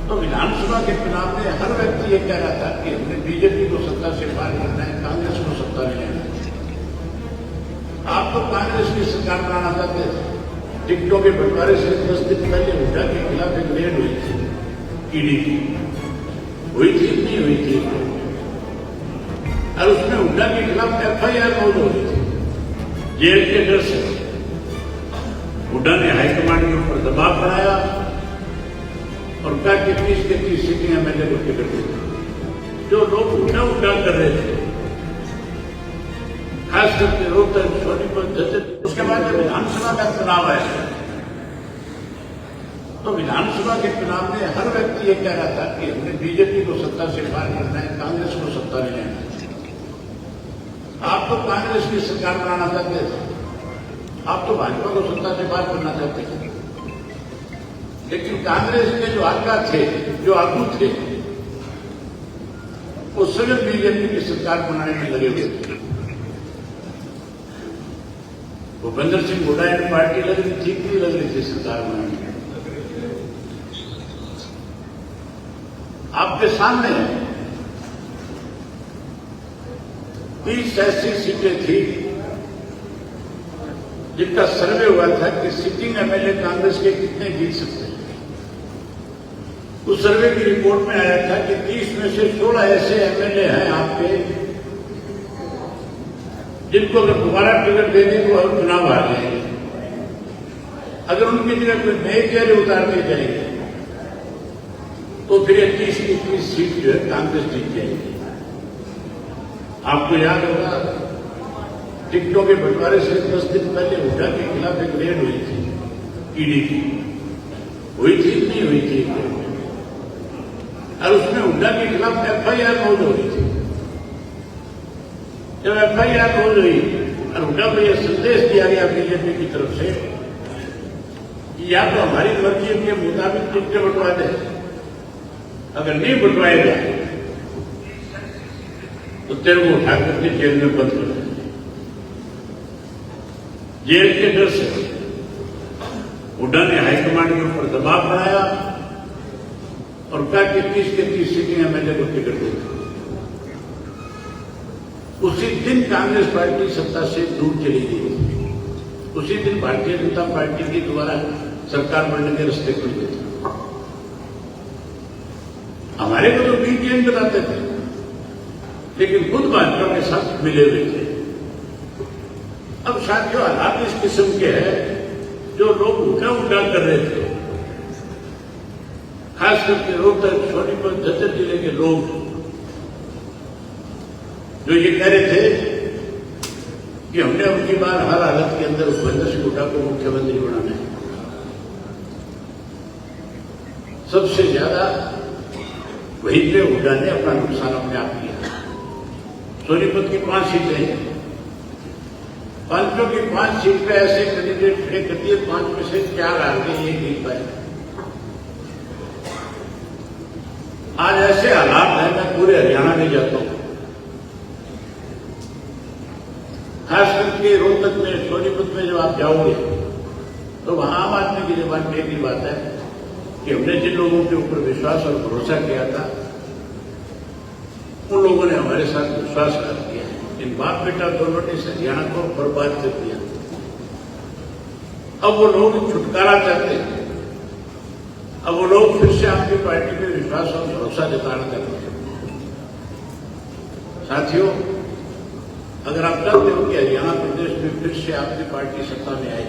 तो विधानसभा के चुनाव में हर व्यक्ति ये कह रहा था कि हमने बीजेपी को सत्ता से पार करना है, कांग्रेस को सत्ता में लेना है। आप तो कांग्रेस की सरकार बनाना चाहते थे। टिकटों के बंटवारे से 10 दिन पहले हुड्डा के खिलाफ एक रेड हुई थी, ईडी की हुई थी, नहीं हुई थी, और उसमें हुड्डा के खिलाफ FIR मौजूद हो रही थी। जेल के डर से हुड्डा ने हाईकमांड के ऊपर दबाव बनाया और कहा कि 30 के 30 सीटें MLA को टिकट दी। जो लोग उठा कर रहे थे, खास करके रोहतक, सोनीपत, जैसे, उसके बाद जब विधानसभा का चुनाव आया तो विधानसभा के चुनाव में हर व्यक्ति ये कह रहा था कि हमने बीजेपी को सत्ता से पार करना है, कांग्रेस को सत्ता में लेना है। आप तो कांग्रेस की सरकार बनाना चाहते थे, आप तो भाजपा को सत्ता से पार करना चाहते थे, लेकिन कांग्रेस के जो आका थे, जो आगू थे, वो सभी बीजेपी की सरकार बनाने में लगे हुए थे। भूपेंद्र सिंह हुड्डा की पार्टी लग रही, ठीक नहीं लग रही थी सरकार बनाने में। आपके सामने 30 ऐसी सीटें थी जिनका सर्वे हुआ था कि सिटिंग MLA कांग्रेस के कितने जीत सकते हैं। उस सर्वे की रिपोर्ट में आया था कि 30 में से 16 ऐसे MLA हैं आपके जिनको अगर दोबारा टिकट दे दी तो और चुनाव हार जाएंगे। अगर उनकी जगह कोई नए चेहरे उतार दिए जाएंगे तो फिर 30 की 30 सीट जो है कांग्रेस जीत जाएगी। आपको याद होगा टिकटों के बंटवारे से 10 दिन पहले हुड्डा के खिलाफ एक रेड हुई थी, ईडी की हुई थी, नहीं हुई थी, और उसमें हुड्डा के खिलाफ FIR मौजूद हो रही थी। जब FIR हो गई और हुड्डा को यह संदेश दिया गया बीजेपी की तरफ से कि या तो हमारी मर्जी के मुताबिक टिकटें बंटवा दे, अगर नहीं बंटवाएगा तो तेरे को उठा करके जेल में बंद कर देंगे। जेल के डर से हुड्डा ने हाईकमांड के ऊपर दबाव बनाया और कहा कि 30 के 30 सीटें MLA को टिकट दी। उसी दिन कांग्रेस पार्टी सत्ता से दूर चली गई। उसी दिन भारतीय जनता पार्टी के द्वारा सरकार बनने के रास्ते खुल गए थे। हमारे को तो BJP बताते थे, लेकिन खुद भाजपा के साथ मिले हुए थे। अब साथियों, हालात इस किस्म के हैं जो लोग उठा कर रहे थे, खास करके रोहतक, सोनीपत, झज्जर जिले के लोग जो ये कह रहे थे कि हमने उनकी बार हर हालत के अंदर भूपेंद्र सिंह हुड्डा को मुख्यमंत्री बनाना है। सबसे ज्यादा वहीं पे हुड्डा ने अपना नुकसान अपने आप किया। सोनीपत की 5 सीटें हैं, 5 की 5 सीट पे ऐसे कैंडिडेट खड़े कर दिए, 5 में से 4 आगे ये नहीं पाए। आज ऐसे हालात हैं, मैं पूरे हरियाणा में जाता हूं, खास करके रोहतक में, सोनीपत में जब आप जाओगे तो वहां आम आदमी की जबान में एक ही बात है कि हमने जिन लोगों के ऊपर विश्वास और भरोसा किया था उन लोगों ने हमारे साथ विश्वासघात किया। इन बाप बेटा दोनों ने हरियाणा को बर्बाद कर दिया। अब वो लोग छुटकारा चाहते हैं, अब वो लोग फिर से आपकी पार्टी में विश्वास और भरोसा जताना चाहते हैं। साथियों, अगर आप चाहते हो कि हरियाणा प्रदेश में फिर से आपकी पार्टी सत्ता में आए